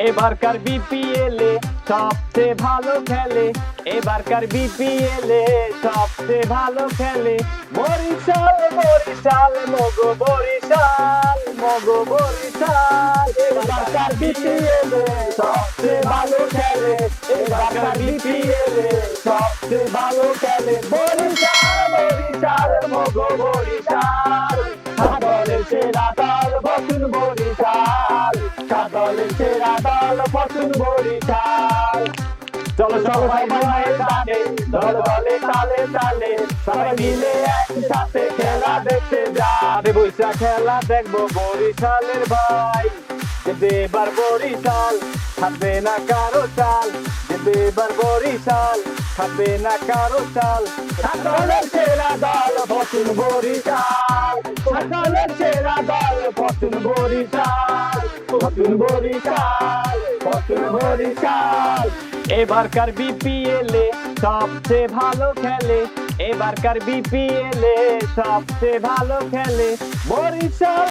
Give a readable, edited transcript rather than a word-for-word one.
এবারকার বিপিএলে সবচেয়ে ভালো খেলে, এবারকার বিপিএলে সবচেয়ে ভালো খেলে বরিশাল, বরিশাল মগো বরিশাল, মগো বরিশাল। এবারকার বিপিএলে সবচেয়ে ভালো খেলে, এবারকার বিপিএলে সবচেয়ে ভালো খেলে বরিশাল, বরিশাল মগো বরিশাল। সাদলের সেরা দল বসুন বরিশাল, সাদলের সেরা দল বসুন বরিশাল। চলো চলো সবাই ময়দানে দল দলে তালে তালে সবাই মিলে একসাথে খেলা দেখতে যাবে। বৈশাখ খেলা দেখবো বরিশালের ভাই, যেতে এবার বরিশাল খাবে না কারো চাল, যেতে এবার বরিশাল খাবে না কারো চাল। সাদলের সেরা দল বসুন বরিশাল, সাদলের সেরা দল বসুন বরিশাল, বসুন বরিশাল, বসুন বরিশাল। এবারকার বিপিএলে সবচেয়ে ভালো খেলে, এবারকার বিপিএলে সবচেয়ে ভালো খেলে বরিশাল।